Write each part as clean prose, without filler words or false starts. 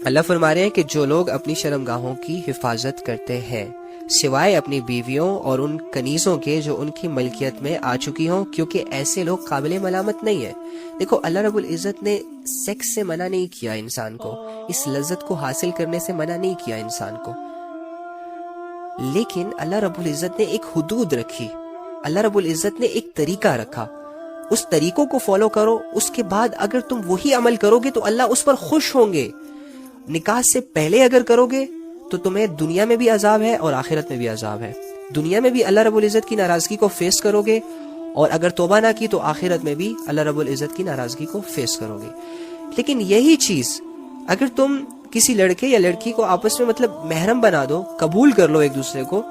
اللہ فرما رہے ہیں کہ جو لوگ اپنی شرمگاہوں کی حفاظت کرتے ہیں سوائے اپنی بیویوں اور ان کنیزوں کے جو ان کی ملکیت میں آ چکی ہوں، کیونکہ ایسے لوگ قابل ملامت نہیں ہیں۔ دیکھو اللہ رب العزت نے سیکس سے منع نہیں کیا انسان کو، اس لذت کو حاصل کرنے سے منع نہیں کیا انسان کو، لیکن اللہ رب العزت نے ایک حدود رکھی، اللہ رب العزت نے ایک طریقہ رکھا، اس طریقوں کو فالو کرو، اس کے بعد اگر تم وہی عمل کرو گے تو اللہ اس پر خوش ہوں گے۔ نکاح سے پہلے اگر کرو گے تو تمہیں دنیا میں بھی عذاب ہے اور آخرت میں بھی عذاب ہے، دنیا میں بھی اللہ رب العزت کی ناراضگی کو فیس کرو گے، اور اگر توبہ نہ کی تو آخرت میں بھی اللہ رب العزت کی ناراضگی کو فیس کرو گے۔ لیکن یہی چیز اگر تم کسی لڑکے یا لڑکی کو آپس میں محرم بنا دو، قبول کر لو ایک دوسرے کو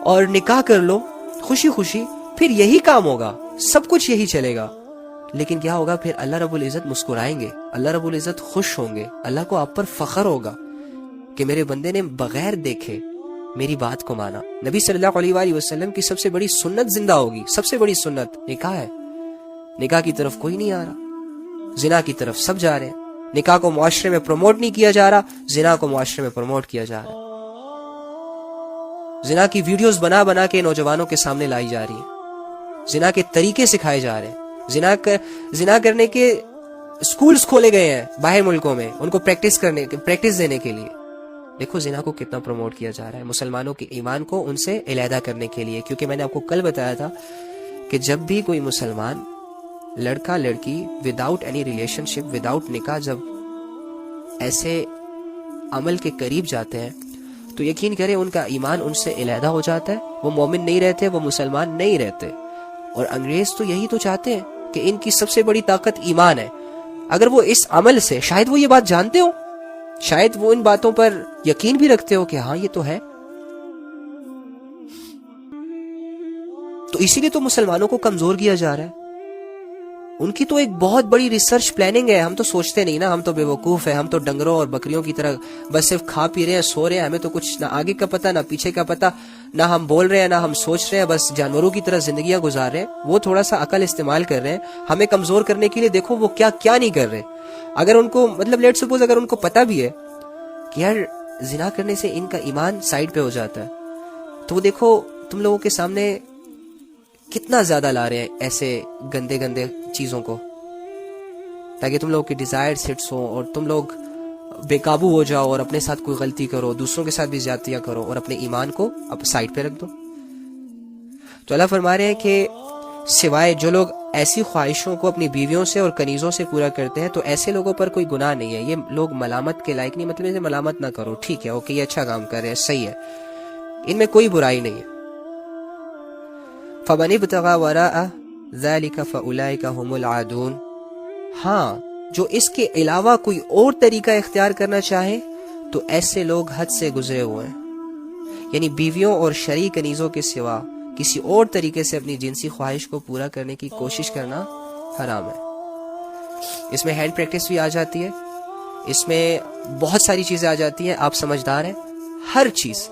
اور نکاح کر لو خوشی خوشی، پھر یہی کام ہوگا، سب کچھ یہی چلے گا، لیکن کیا ہوگا؟ پھر اللہ رب العزت مسکرائیں گے، اللہ رب العزت خوش ہوں گے، اللہ کو آپ پر فخر ہوگا کہ میرے بندے نے بغیر دیکھے میری بات کو مانا۔ نبی صلی اللہ علیہ وآلہ وسلم کی سب سے بڑی سنت زندہ ہوگی، سب سے بڑی سنت نکاح ہے۔ نکاح کی طرف کوئی نہیں آ رہا، زنا کی طرف سب جا رہے ہیں۔ نکاح کو معاشرے میں پروموٹ نہیں کیا جا رہا، زنا کو معاشرے میں پروموٹ کیا جا رہا ہے۔ زنا کی ویڈیوز بنا بنا کے نوجوانوں کے سامنے لائی جا رہی ہیں، زنا کے طریقے سکھائے جا رہے ہیں، زنا کرنے کے سکولز کھولے گئے ہیں باہر ملکوں میں ان کو پریکٹس دینے کے لیے۔ دیکھو زنا کو کتنا پروموٹ کیا جا رہا ہے، مسلمانوں کے ایمان کو ان سے علیحدہ کرنے کے لیے، کیونکہ میں نے آپ کو کل بتایا تھا کہ جب بھی کوئی مسلمان لڑکا لڑکی وداؤٹ اینی ریلیشن شپ، وداؤٹ نکاح جب ایسے عمل کے قریب جاتے ہیں تو یقین کریں ان کا ایمان ان سے علیحدہ ہو جاتا ہے، وہ مومن نہیں رہتے، وہ مسلمان نہیں رہتے۔ اور انگریز تو یہی تو چاہتے ہیں کہ ان کی سب سے بڑی طاقت ایمان ہے۔ اگر وہ اس عمل سے، شاید وہ یہ بات جانتے ہو، شاید وہ ان باتوں پر یقین بھی رکھتے ہو کہ ہاں یہ تو ہے، تو اسی لیے تو مسلمانوں کو کمزور کیا جا رہا ہے۔ ان کی تو ایک بہت بڑی ریسرچ پلاننگ ہے، ہم تو سوچتے نہیں نا، ہم تو بے وقوف ہیں، ہم تو ڈنگروں اور بکریوں کی طرح بس صرف کھا پی رہے ہیں، سو رہے ہیں، ہمیں تو کچھ نہ آگے کا پتہ نہ پیچھے کا پتہ، نہ ہم بول رہے ہیں نہ ہم سوچ رہے ہیں، بس جانوروں کی طرح زندگیاں گزار رہے ہیں۔ وہ تھوڑا سا عقل استعمال کر رہے ہیں ہمیں کمزور کرنے کے لیے، دیکھو وہ کیا کیا نہیں کر رہے۔ اگر ان کو لیٹ سپوز اگر ان کو پتہ بھی ہے کہ یار زنا کرنے سے ان کا ایمان سائڈ پہ ہو جاتا ہے، تو وہ دیکھو تم لوگوں کے سامنے کتنا زیادہ لا رہے ہیں ایسے گندے گندے چیزوں کو، تاکہ تم لوگوں کی ڈیزائرز ہٹس ہوں اور تم لوگ بے قابو ہو جاؤ اور اپنے ساتھ کوئی غلطی کرو، دوسروں کے ساتھ بھی زیادتیاں کرو اور اپنے ایمان کو اب سائڈ پہ رکھ دو۔ تو اللہ فرما رہے ہیں کہ سوائے جو لوگ ایسی خواہشوں کو اپنی بیویوں سے اور کنیزوں سے پورا کرتے ہیں تو ایسے لوگوں پر کوئی گناہ نہیں ہے، یہ لوگ ملامت کے لائق نہیں، اسے ملامت نہ کرو، ٹھیک ہے، اوکے یہ اچھا کام کر رہے ہیں، صحیح ہے، ان میں کوئی برائی نہیں ہے۔ فَمَنِ ابْتَغَىٰ وَرَاءَ ذَلِكَ فَأُولَٰئِكَ هُمُ الْعَادُونَ، ہاں جو اس کے علاوہ کوئی اور طریقہ اختیار کرنا چاہے تو ایسے لوگ حد سے گزرے ہوئے ہیں، یعنی بیویوں اور شرعی کنیزوں کے سوا کسی اور طریقے سے اپنی جنسی خواہش کو پورا کرنے کی کوشش کرنا حرام ہے۔ اس میں ہینڈ پریکٹس بھی آ جاتی ہے، اس میں بہت ساری چیزیں آ جاتی ہیں، آپ سمجھدار ہیں، ہر چیز۔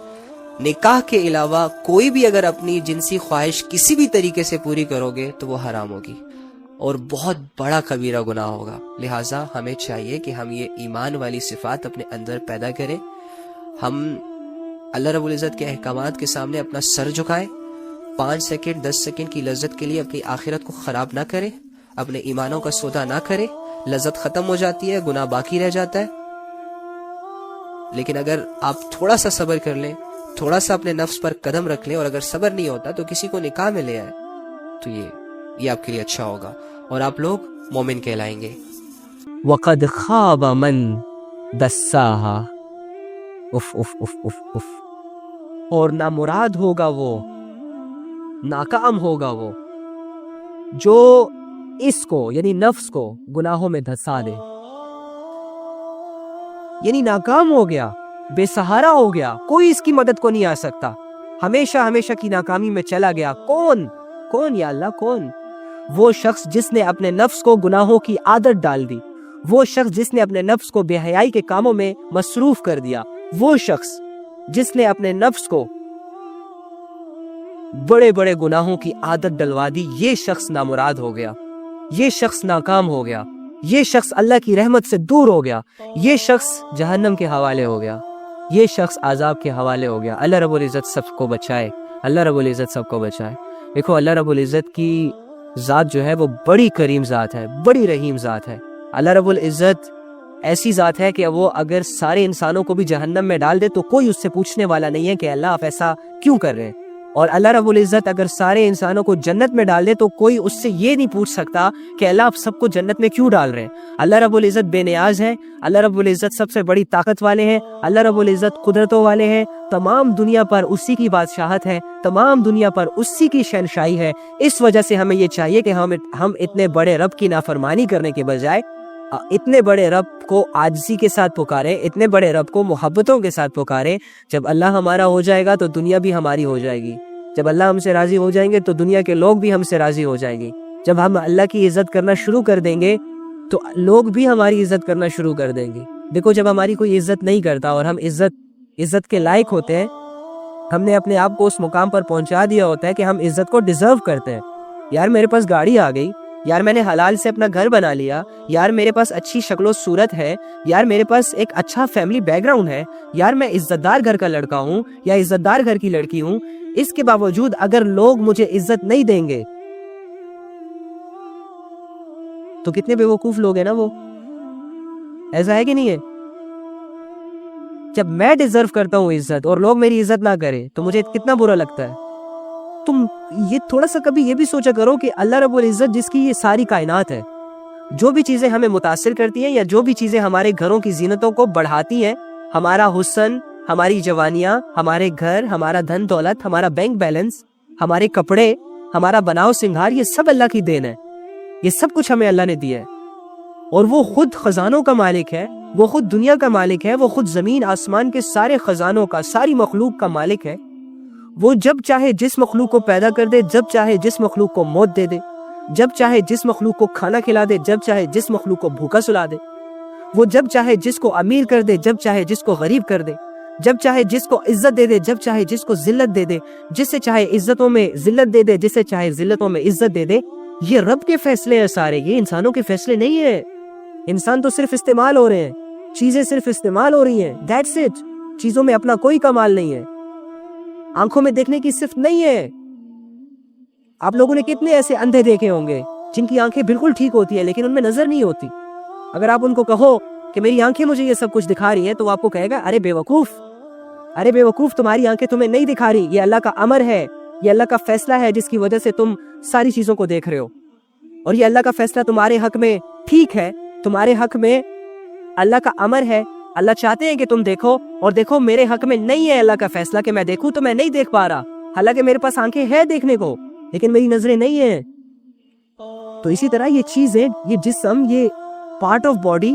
نکاح کے علاوہ کوئی بھی اگر اپنی جنسی خواہش کسی بھی طریقے سے پوری کرو گے تو وہ حرام ہوگی اور بہت بڑا کبیرہ گناہ ہوگا۔ لہٰذا ہمیں چاہیے کہ ہم یہ ایمان والی صفات اپنے اندر پیدا کریں، ہم اللہ رب العزت کے احکامات کے سامنے اپنا سر جھکائیں، 5 سیکنڈ 10 سیکنڈ کی لذت کے لیے اپنی آخرت کو خراب نہ کریں، اپنے ایمانوں کا سودا نہ کریں، لذت ختم ہو جاتی ہے، گناہ باقی رہ جاتا ہے۔ لیکن اگر آپ تھوڑا سا صبر کر لیں، تھوڑا سا اپنے نفس پر قدم رکھ لیں، اور اگر صبر نہیں ہوتا تو کسی کو نکاح میں لے آئے تو یہ آپ کے لیے اچھا ہوگا اور آپ لوگ مومن کہلائیں گے۔ وَقَدْ خَابَ مَن دَسَّاهَا، اف اف اف اف اف، اور نامراد ہوگا وہ، ناکام ہوگا وہ جو اس کو یعنی نفس کو گناہوں میں دھسا دے، یعنی ناکام ہو گیا، بے سہارا ہو گیا، کوئی اس کی مدد کو نہیں آ سکتا، ہمیشہ ہمیشہ کی ناکامی میں چلا گیا۔ کون یا اللہ کون؟ وہ شخص جس نے اپنے نفس کو گناہوں کی عادت ڈال دی، وہ شخص جس نے اپنے نفس کو بے حیائی کے کاموں میں مصروف کر دیا، وہ شخص جس نے اپنے نفس کو بڑے بڑے گناہوں کی عادت ڈلوا دی، یہ شخص نامراد ہو گیا، یہ شخص ناکام ہو گیا۔ یہ شخص اللہ کی رحمت سے دور ہو گیا، یہ شخص جہنم کے حوالے ہو گیا، یہ شخص عذاب کے حوالے ہو گیا۔ اللہ رب العزت سب کو بچائے، اللہ رب العزت سب کو بچائے۔ دیکھو اللہ رب العزت کی ذات جو ہے وہ بڑی کریم ذات ہے، بڑی رحیم ذات ہے۔ اللہ رب العزت ایسی ذات ہے کہ وہ اگر سارے انسانوں کو بھی جہنم میں ڈال دے تو کوئی اس سے پوچھنے والا نہیں ہے کہ اللہ آپ ایسا کیوں کر رہے ہیں، اور اللہ رب العزت اگر سارے انسانوں کو جنت میں ڈال دے تو کوئی اس سے یہ نہیں پوچھ سکتا کہ اللہ آپ سب کو جنت میں کیوں ڈال رہے ہیں۔ اللہ رب العزت بے نیاز ہے، اللہ رب العزت سب سے بڑی طاقت والے ہیں، اللہ رب العزت قدرتوں والے ہیں، تمام دنیا پر اسی کی بادشاہت ہے، تمام دنیا پر اسی کی شہنشاہی ہے۔ اس وجہ سے ہمیں یہ چاہیے کہ ہم اتنے بڑے رب کی نافرمانی کرنے کے بجائے اتنے بڑے رب کو عاجزی کے ساتھ پکاریں، اتنے بڑے رب کو محبتوں کے ساتھ پکاریں۔ جب اللہ ہمارا ہو جائے گا تو دنیا بھی ہماری ہو جائے گی، جب اللہ ہم سے راضی ہو جائیں گے تو دنیا کے لوگ بھی ہم سے راضی ہو جائیں گے۔ جب ہم اللہ کی عزت کرنا شروع کر دیں گے تو لوگ بھی ہماری عزت کرنا شروع کر دیں گے۔ دیکھو جب ہماری کوئی عزت نہیں کرتا اور ہم عزت کے لائق ہوتے ہیں، ہم نے اپنے آپ کو اس مقام پر پہنچا دیا ہوتا ہے کہ ہم عزت کو ڈیزرو کرتے ہیں۔ یار میرے پاس گاڑی آ گئی، یار میں نے حلال سے اپنا گھر بنا لیا، یار میرے پاس اچھی شکل و صورت ہے، یار میرے پاس ایک اچھا فیملی بیک گراؤنڈ ہے، یار میں عزت دار گھر کا لڑکا ہوں یا عزت دار گھر کی لڑکی ہوں۔ اس کے باوجود اگر لوگ مجھے عزت نہیں دیں گے تو کتنے بے وقوف لوگ ہیں نا وہ، ایسا ہے کہ نہیں ہے؟ جب میں ڈیزرو کرتا ہوں عزت اور لوگ میری عزت نہ کریں تو مجھے کتنا برا لگتا ہے۔ تم یہ تھوڑا سا کبھی یہ بھی سوچا کرو کہ اللہ رب العزت جس کی یہ ساری کائنات ہے، جو بھی چیزیں ہمیں متاثر کرتی ہیں یا جو بھی چیزیں ہمارے گھروں کی زینتوں کو بڑھاتی ہیں، ہمارا حسن، ہماری جوانیاں، ہمارے گھر، ہمارا دھن دولت، ہمارا بینک بیلنس، ہمارے کپڑے، ہمارا بناؤ سنگھار، یہ سب اللہ کی دین ہے، یہ سب کچھ ہمیں اللہ نے دیا ہے۔ اور وہ خود خزانوں کا مالک ہے، وہ خود دنیا کا مالک ہے، وہ خود زمین آسمان کے سارے خزانوں کا، ساری مخلوق کا مالک ہے۔ وہ جب چاہے جس مخلوق کو پیدا کر دے، جب چاہے جس مخلوق کو موت دے دے، جب چاہے جس مخلوق کو کھانا کھلا دے، جب چاہے جس مخلوق کو بھوکا سلا دے، وہ جب چاہے جس کو امیر کر دے، جب چاہے جس کو غریب کر دے، جب چاہے جس کو عزت دے دے، جب چاہے جس کو ذلت دے دے، جسے چاہے عزتوں میں ذلت دے دے، جسے چاہے ذلتوں میں عزت دے دے۔ یہ رب کے فیصلے ہیں سارے، یہ انسانوں کے فیصلے نہیں ہیں۔ انسان تو صرف استعمال ہو رہے ہیں، چیزیں صرف استعمال ہو رہی ہیں، دیٹس اٹ۔ چیزوں میں اپنا کوئی کمال نہیں ہے، آنکھوں میں دیکھنے کی صرف نہیں ہے۔ آپ لوگوں نے کتنے ایسے اندھے دیکھے ہوں گے جن کی آنکھیں بالکل ٹھیک ہوتی ہیں لیکن ان میں نظر نہیں ہوتی۔ اگر آپ ان کو کہو کہ میری آنکھیں مجھے یہ سب کچھ دکھا رہی ہیں تو وہ آپ کو کہے گا ارے بے وقوف تمہاری آنکھیں تمہیں نہیں دکھا رہی، یہ اللہ کا امر ہے، یہ اللہ کا فیصلہ ہے جس کی وجہ سے تم ساری چیزوں کو دیکھ رہے ہو، اور یہ اللہ کا فیصلہ تمہارے حق میں ٹھیک ہے، تمہارے حق میں اللہ کا امر ہے۔ اللہ چاہتے ہیں کہ تم دیکھو، اور دیکھو میرے حق میں نہیں ہے اللہ کا فیصلہ کہ میں دیکھوں، تو میں نہیں دیکھ پا رہا، حالانکہ میرے پاس آنکھیں ہیں دیکھنے کو لیکن میری نظریں نہیں ہیں۔ تو اسی طرح یہ چیزیں، یہ جسم، یہ پارٹ آف باڈی،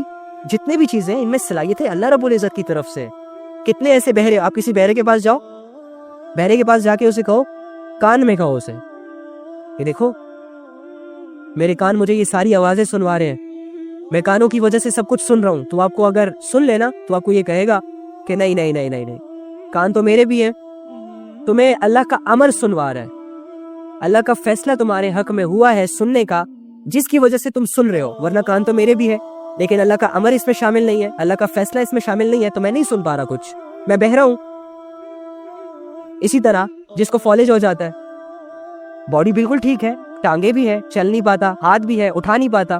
جتنے بھی چیزیں ان میں صلاحیتیں اللہ رب العزت کی طرف سے۔ کتنے ایسے بہرے، آپ کسی بہرے کے پاس جاؤ، بہرے کے پاس جا کے اسے کہو، کان میں کہو اسے کہ دیکھو میرے کان مجھے یہ ساری آوازیں سنوا رہے ہیں، میں کانوں کی وجہ سے سب کچھ سن رہا ہوں۔ تو آپ کو اگر سن لینا تو آپ کو یہ کہے گا کہ نہیں نہیں نہیں نہیں نہیں، کان تو میرے بھی ہیں، تمہیں اللہ کا امر سنوا رہا ہے، اللہ کا فیصلہ تمہارے حق میں ہوا ہے سننے کا، جس کی وجہ سے تم سن رہے ہو، ورنہ کان تو میرے بھی ہے لیکن اللہ کا امر اس میں شامل نہیں ہے، اللہ کا فیصلہ اس میں شامل نہیں ہے، تو میں نہیں سن پا رہا کچھ، میں بہرا ہوں۔ اسی طرح جس کو فالج ہو جاتا ہے، باڈی بالکل ٹھیک ہے، ٹانگیں بھی ہے، چل نہیں پاتا، ہاتھ بھی ہے، اٹھا نہیں پاتا،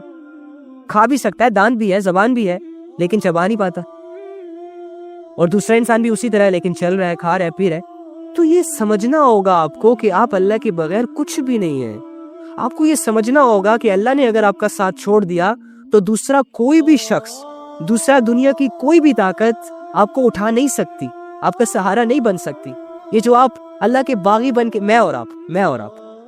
کھا بھی سکتا ہے، دانت بھی ہے، زبان بھی ہے، لیکن چبا نہیں پاتا، اور دوسرا انسان بھی اسی طرح ہے لیکن چل رہا ہے، کھا رہا ہے، پی رہا ہے۔ تو یہ سمجھنا ہوگا آپ کو کہ آپ اللہ کے بغیر کچھ بھی نہیں ہیں۔ آپ کو یہ سمجھنا ہوگا کہ اللہ نے اگر آپ کا ساتھ چھوڑ دیا تو دوسرا کوئی بھی شخص، دوسرا دنیا کی کوئی بھی طاقت آپ کو اٹھا نہیں سکتی، آپ کا سہارا نہیں بن سکتی۔ یہ جو آپ اللہ کے باغی بن کے، میں اور آپ،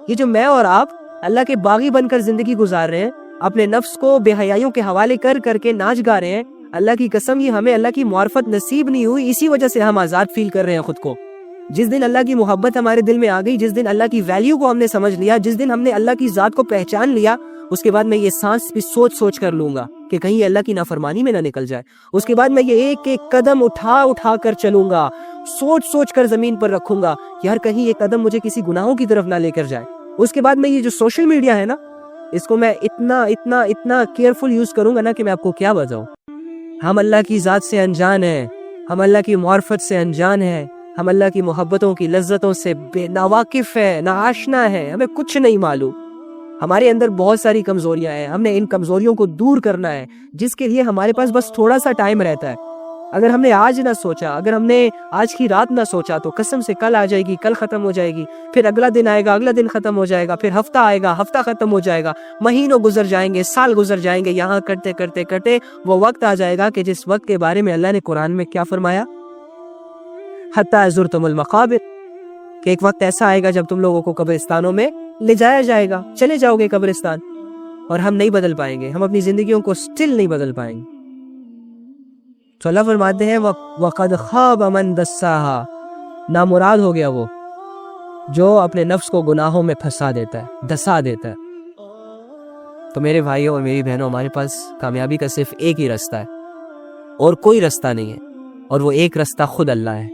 یہ جو میں اور آپ اللہ کے باغی بن کر زندگی گزار رہے ہیں، اپنے نفس کو بے حیائیوں کے حوالے کر کر کے ناچ گا رہے ہیں، اللہ کی قسم یہ ہمیں اللہ کی معرفت نصیب نہیں ہوئی، اسی وجہ سے ہم آزاد فیل کر رہے ہیں خود کو۔ جس دن اللہ کی محبت ہمارے دل میں آ گئی، جس دن اللہ کی ویلیو کو ہم نے سمجھ لیا، جس دن ہم نے اللہ کی ذات کو پہچان لیا، اس کے بعد میں یہ سانس بھی سوچ سوچ کر لوں گا کہ کہیں اللہ کی نافرمانی میں نہ نکل جائے۔ اس کے بعد میں یہ ایک ایک قدم اٹھا کر چلوں گا، سوچ سوچ کر زمین پر رکھوں گا، یار کہیں یہ قدم مجھے کسی گناہوں کی طرف نہ لے کر جائے۔ اس کے بعد میں یہ جو سوشل میڈیا ہے نا، اس کو میں اتنا کیئرفل یوز کروں گا نا کہ میں آپ کو کیا بتاؤں. ہم اللہ کی ذات سے انجان ہیں, ہم اللہ کی معرفت سے انجان ہیں, ہم اللہ کی محبتوں کی لذتوں سے بے ناواقف ہے, ناآشنا ہے, ہمیں کچھ نہیں معلوم. ہمارے اندر بہت ساری کمزوریاں ہیں, ہم نے ان کمزوریوں کو دور کرنا ہے, جس کے لیے ہمارے پاس بس تھوڑا سا ٹائم رہتا ہے. اگر ہم نے آج نہ سوچا, اگر ہم نے آج کی رات نہ سوچا, تو قسم سے کل آ جائے گی, کل ختم ہو جائے گی, پھر اگلا دن آئے گا, اگلا دن ختم ہو جائے گا, پھر ہفتہ آئے گا, ہفتہ ختم ہو جائے گا, مہینوں گزر جائیں گے, سال گزر جائیں گے. یہاں کرتے کرتے کرتے وہ وقت آ جائے گا کہ جس وقت کے بارے میں اللہ نے قرآن میں کیا فرمایا, حتی زرتم المقابر, کہ ایک وقت ایسا آئے گا جب تم لوگوں کو قبرستانوں میں لے جایا جائے گا, چلے جاؤ گے قبرستان, اور ہم نہیں بدل پائیں گے, ہم اپنی زندگیوں کو سٹل نہیں بدل پائیں گے. تو اللہ فرماتے ہیں وَقَدْ خَابَ مَنْ دَسَّاهَا, نامراد ہو گیا وہ جو اپنے نفس کو گناہوں میں پھنسا دیتا ہے, دسا دیتا ہے. تو میرے بھائیوں اور میری بہنوں, ہمارے پاس کامیابی کا صرف ایک ہی رستہ ہے, اور کوئی رستہ نہیں ہے, اور وہ ایک رستہ خود اللہ ہے.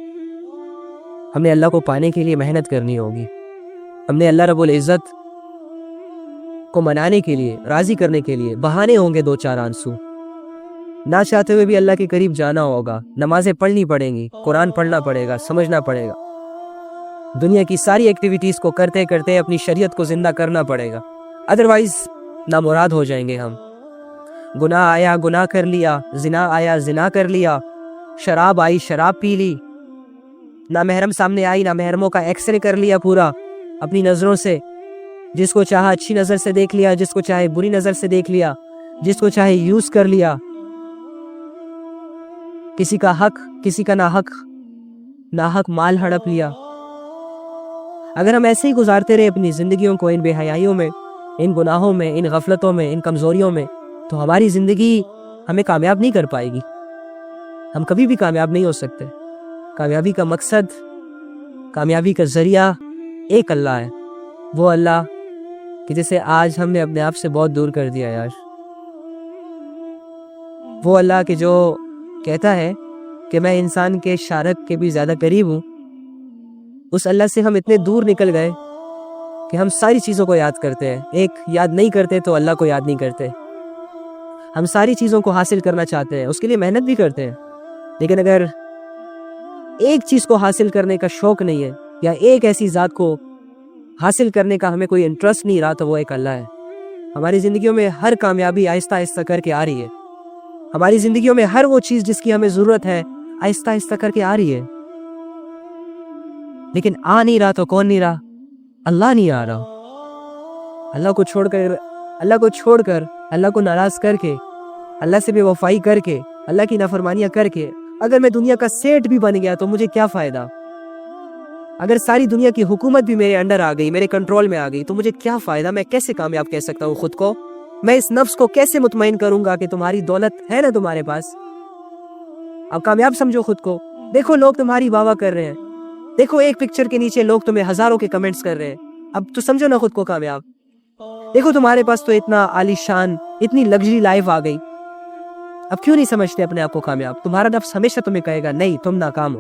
ہم نے اللہ کو پانے کے لیے محنت کرنی ہوگی. ہم نے اللہ رب العزت کو منانے کے لیے, راضی کرنے کے لیے بہانے ہوں گے, دو چار آنسو, نہ چاہتے ہوئے بھی اللہ کے قریب جانا ہوگا. نمازیں پڑھنی پڑیں گی, قرآن پڑھنا پڑے گا, سمجھنا پڑے گا. دنیا کی ساری ایکٹیویٹیز کو کرتے کرتے اپنی شریعت کو زندہ کرنا پڑے گا, ادروائز نامراد ہو جائیں گے ہم. گناہ آیا, گناہ کر لیا, زنا آیا, زنا کر لیا, شراب آئی, شراب پی لی, نامحرم سامنے آئی, نامحرموں کا ایکس رے کر لیا پورا اپنی نظروں سے, جس کو چاہا اچھی نظر سے دیکھ لیا, جس کو چاہے بری نظر سے دیکھ لیا, جس کو چاہے یوز کر لیا. کسی کا حق, کسی کا ناحق مال ہڑپ لیا. اگر ہم ایسے ہی گزارتے رہے اپنی زندگیوں کو, ان بے حیائیوں میں, ان گناہوں میں, ان غفلتوں میں, ان کمزوریوں میں, تو ہماری زندگی ہمیں کامیاب نہیں کر پائے گی. ہم کبھی بھی کامیاب نہیں ہو سکتے. کامیابی کا مقصد, کامیابی کا ذریعہ ایک اللہ ہے, وہ اللہ کہ جسے آج ہم نے اپنے آپ سے بہت دور کر دیا یار. وہ اللہ کہ جو کہتا ہے کہ میں انسان کے شارک کے بھی زیادہ قریب ہوں. اس اللہ سے ہم اتنے دور نکل گئے کہ ہم ساری چیزوں کو یاد کرتے ہیں, ایک یاد نہیں کرتے تو اللہ کو یاد نہیں کرتے. ہم ساری چیزوں کو حاصل کرنا چاہتے ہیں, اس کے لیے محنت بھی کرتے ہیں, لیکن اگر ایک چیز کو حاصل کرنے کا شوق نہیں ہے, یا ایک ایسی ذات کو حاصل کرنے کا ہمیں کوئی انٹرسٹ نہیں رہا, تو وہ ایک اللہ ہے. ہماری زندگیوں میں ہر کامیابی آہستہ آہستہ کر کے آ رہی ہے. ہماری زندگیوں میں ہر وہ چیز جس کی ہمیں ضرورت ہے آہستہ آہستہ کر کے آ رہی ہے. لیکن آ نہیں رہا تو کون نہیں رہا؟ اللہ نہیں آ رہا. اللہ کو چھوڑ کر, اللہ کو ناراض کر کے, اللہ سے بے وفائی کر کے, اللہ کی نافرمانیاں کر کے اگر میں دنیا کا سیٹ بھی بن گیا تو مجھے کیا فائدہ؟ اگر ساری دنیا کی حکومت بھی میرے انڈر آ گئی, میرے کنٹرول میں آ گئی, تو مجھے کیا فائدہ؟ میں کیسے کامیاب کہہ سکتا ہوں خود کو؟ میں اس نفس کو کیسے مطمئن کروں گا کہ تمہاری دولت ہے نا تمہارے پاس, اب کامیاب سمجھو خود کو. دیکھو لوگ تمہاری واہ واہ کر رہے ہیں, دیکھو ایک پکچر کے نیچے لوگ تمہیں ہزاروں کے کمنٹس کر رہے ہیں, اب تو سمجھو نا خود کو کامیاب. دیکھو تمہارے پاس تو اتنا عالی شان, اتنی لگژری لائف آ گئی, اب کیوں نہیں سمجھتے اپنے آپ کو کامیاب؟ تمہارا نفس ہمیشہ تمہیں کہے گا نہیں, تم ناکام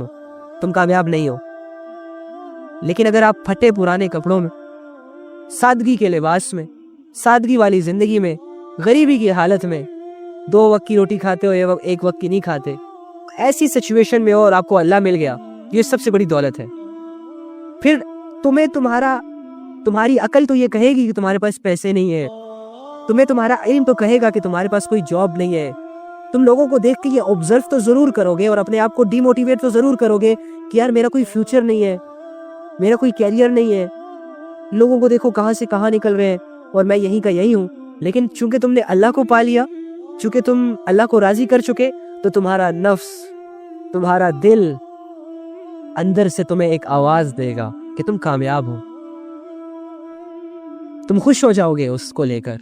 ہو, تم کامیاب نہیں ہو. لیکن اگر آپ پھٹے پرانے کپڑوں میں, سادگی کے لباس میں, سادگی والی زندگی میں, غریبی کی حالت میں 2 وقت کی روٹی کھاتے ہو, ایک وقت کی نہیں کھاتے, ایسی سچویشن میں ہو اور آپ کو اللہ مل گیا, یہ سب سے بڑی دولت ہے. پھر تمہاری عقل تو یہ کہے گی کہ تمہارے پاس پیسے نہیں ہیں, تمہیں تمہارا علم تو کہے گا کہ تمہارے پاس کوئی جاب نہیں ہے. تم لوگوں کو دیکھ کے یہ آبزرو تو ضرور کرو گے اور اپنے آپ کو ڈی موٹیویٹ تو ضرور کرو گے کہ یار میرا کوئی فیوچر نہیں ہے, میرا کوئی کیریئر نہیں ہے, لوگوں کو دیکھو کہاں سے کہاں نکل رہے ہیں اور میں یہیں کا یہی ہوں. لیکن چونکہ تم نے اللہ کو پا لیا, چونکہ تم اللہ کو راضی کر چکے, تو تمہارا نفس, تمہارا دل اندر سے تمہیں ایک آواز دے گا کہ تم کامیاب ہو. تم خوش ہو جاؤ گے اس کو لے کر.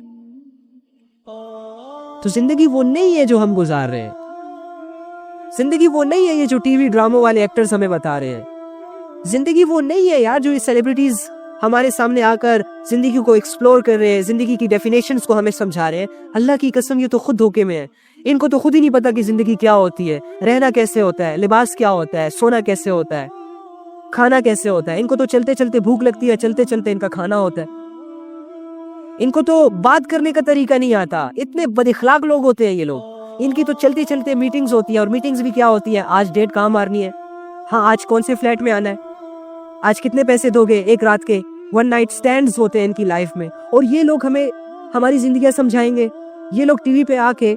تو زندگی وہ نہیں ہے جو ہم گزار رہے ہیں, زندگی وہ نہیں ہے یہ جو ٹی وی ڈراموں والے ایکٹرز ہمیں بتا رہے ہیں, زندگی وہ نہیں ہے یار جو یہ سیلیبریٹیز ہمارے سامنے آ کر زندگی کو ایکسپلور کر رہے ہیں, زندگی کی ڈیفینیشنز کو ہمیں سمجھا رہے ہیں. اللہ کی قسم یہ تو خود دھوکے میں ہے, ان کو تو خود ہی نہیں پتا کہ زندگی کیا ہوتی ہے, رہنا کیسے ہوتا ہے, لباس کیا ہوتا ہے, سونا کیسے ہوتا ہے, کھانا کیسے ہوتا ہے. ان کو تو چلتے چلتے بھوک لگتی ہے, چلتے چلتے ان کا کھانا ہوتا ہے. ان کو تو بات کرنے کا طریقہ نہیں آتا، اتنے بد اخلاق لوگ ہوتے ہیں یہ لوگ۔ ان کی تو چلتے چلتے میٹنگز ہوتی ہیں، اور میٹنگز بھی کیا ہوتی ہیں، آج ڈیٹ کہاں مارنی ہے، ہاں آج کون سے فلیٹ میں آنا ہے، آج کتنے پیسے دو گے ایک رات کے، ون نائٹ سٹینڈز ہوتے ہیں ان کی لائف میں۔ اور یہ لوگ ہمیں ہماری زندگیاں سمجھائیں گے، یہ لوگ ٹی وی پہ آ کے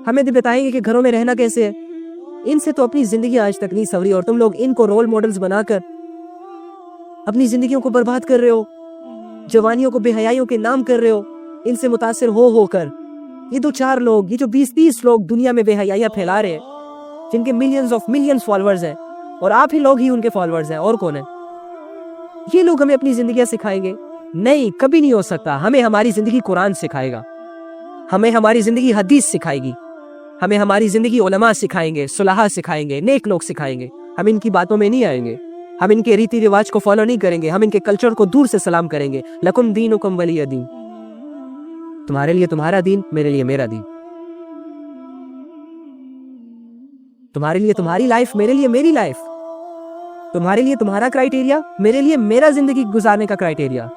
ہمیں بتائیں گے کہ گھروں میں رہنا کیسے ہے۔ ان سے تو اپنی زندگی آج تک نہیں سنوری، اور تم لوگ ان کو رول ماڈلز بنا کر اپنی زندگیوں کو برباد کر رہے ہو، جوانیوں کو بے حیائیوں کے نام کر رہے ہو، ان سے متاثر ہو کر۔ یہ 2-4 لوگ، یہ جو 20-30 لوگ دنیا میں بے حیائیاں پھیلا رہے ہیں، جن کے ملینز فالوورز ہیں، اور آپ ہی لوگ ہی ان کے فالوورز ہیں، اور کون ہیں؟ یہ لوگ ہمیں اپنی زندگیاں سکھائیں گے؟ نہیں، کبھی نہیں ہو سکتا۔ ہمیں ہماری زندگی قرآن سکھائے گا، ہمیں ہماری زندگی حدیث سکھائے گی، ہمیں ہماری زندگی علماء سکھائیں گے، صلحاء سکھائیں گے، نیک لوگ سکھائیں گے۔ ہم ان کی باتوں میں نہیں آئیں گے، ہم ان کے ریتی رواج کو فالو نہیں کریں گے، ہم ان کے کلچر کو دور سے سلام کریں گے۔ لکم دینکم ولی دین، تمہارے لیے تمہارا دین، میرے لیے میرا دین، تمہارے لیے تمہاری لائف، میرے لیے میری لائف، تمہارے لیے تمہارا کرائٹیریا، میرے لیے میرا زندگی گزارنے کا کرائٹیریا۔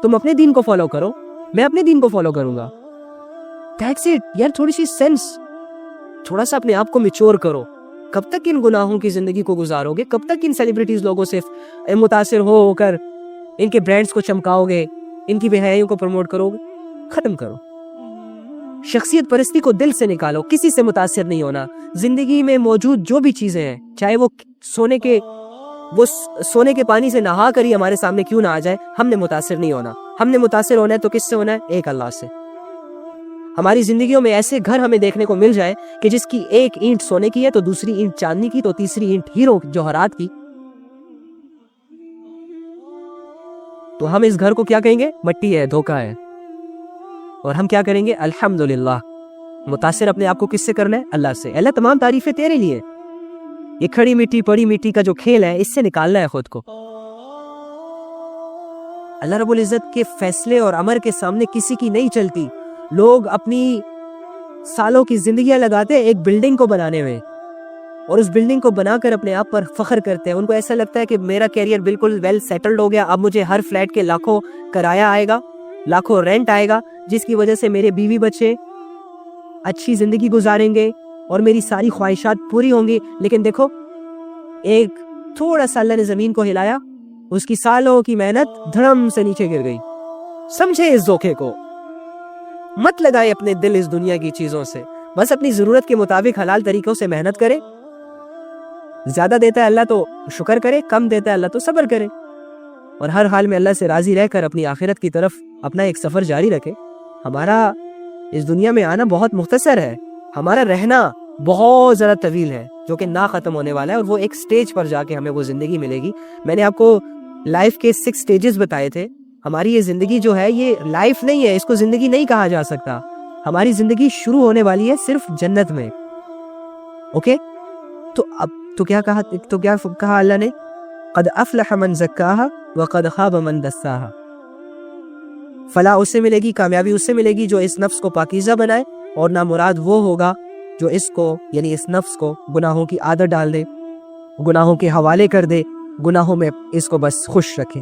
تم اپنے دین کو فالو کرو، میں اپنے دین کو فالو کروں گا۔ دیٹس اٹ یار، تھوڑی سی سینس، تھوڑا سا اپنے آپ کو میچور کرو۔ کب تک ان گناہوں کی زندگی کو گزارو گے؟ کب تک ان سیلیبریٹیز لوگوں سے متاثر ہو کر ان کے برانڈز کو چمکاؤ گے، ان کی بے حیائیوں کو پروموٹ کرو گے؟ ختم کرو۔ شخصیت پرستی کو دل سے نکالو، کسی سے متاثر نہیں ہونا۔ زندگی میں موجود جو بھی چیزیں ہیں، چاہے وہ سونے کے پانی سے نہا کر ہی ہمارے سامنے کیوں نہ آ جائے، ہم نے متاثر نہیں ہونا۔ ہم نے متاثر ہونا ہے تو کس سے ہونا ہے؟ ایک اللہ سے۔ ہماری زندگیوں میں ایسے گھر ہمیں دیکھنے کو مل جائے کہ جس کی ایک اینٹ سونے کی ہے، تو دوسری اینٹ چاندنی کی، تو تیسری اینٹ ہیرو جوہرات کی، تو ہم اس گھر کو کیا کہیں گے؟ مٹی ہے، دھوکہ ہے۔ اور ہم کیا کریں گے؟ الحمدللہ۔ متاثر اپنے آپ کو کس سے کرنا ہے؟ اللہ سے۔ اللہ تمام تعریفیں تیرے لیے۔ یہ کھڑی مٹی پڑی مٹی کا جو کھیل ہے، اس سے نکالنا ہے خود کو۔ اللہ رب العزت کے فیصلے اور امر کے سامنے کسی کی نہیں چلتی۔ لوگ اپنی سالوں کی زندگیاں لگاتے ہیں ایک بلڈنگ کو بنانے میں، اور اس بلڈنگ کو بنا کر اپنے آپ پر فخر کرتے ہیں۔ ان کو ایسا لگتا ہے کہ میرا کیریئر بالکل ویل سیٹلڈ ہو گیا، اب مجھے ہر فلیٹ کے لاکھوں کرایہ آئے گا، لاکھوں رینٹ آئے گا، جس کی وجہ سے میرے بیوی بچے اچھی زندگی گزاریں گے اور میری ساری خواہشات پوری ہوں گی۔ لیکن دیکھو، ایک تھوڑا سا اللہ نے زمین کو ہلایا، اس کی سالوں کی محنت دھڑم سے نیچے گر گئی۔ سمجھے اس دھوکے کو، مت لگائے اپنے دل اس دنیا کی چیزوں سے، بس اپنی ضرورت کے مطابق حلال طریقوں سے محنت کرے۔ زیادہ دیتا ہے اللہ تو شکر کرے، کم دیتا ہے اللہ تو صبر کرے، اور ہر حال میں اللہ سے راضی رہ کر اپنی آخرت کی طرف اپنا ایک سفر جاری رکھے۔ ہمارا اس دنیا میں آنا بہت مختصر ہے، ہمارا رہنا بہت زیادہ طویل ہے، جو کہ نہ ختم ہونے والا ہے، اور وہ ایک سٹیج پر جا کے ہمیں وہ زندگی ملے گی۔ میں نے آپ کو لائف کے 6 سٹیجز بتائے تھے۔ ہماری یہ زندگی جو ہے، یہ لائف نہیں ہے، اس کو زندگی نہیں کہا جا سکتا۔ ہماری زندگی شروع ہونے والی ہے صرف جنت میں، اوکے؟ تو اب تو کیا کہا اللہ نے؟ قد افلح من زکاہا وقد خاب من دساہا۔ فلاح اس سے ملے گی، کامیابی اس سے ملے گی جو اس نفس کو پاکیزہ بنائے، اور نامراد وہ ہوگا جو اس کو، یعنی اس نفس کو گناہوں کی عادت ڈال دے، گناہوں کے حوالے کر دے، گناہوں میں اس کو بس خوش رکھے۔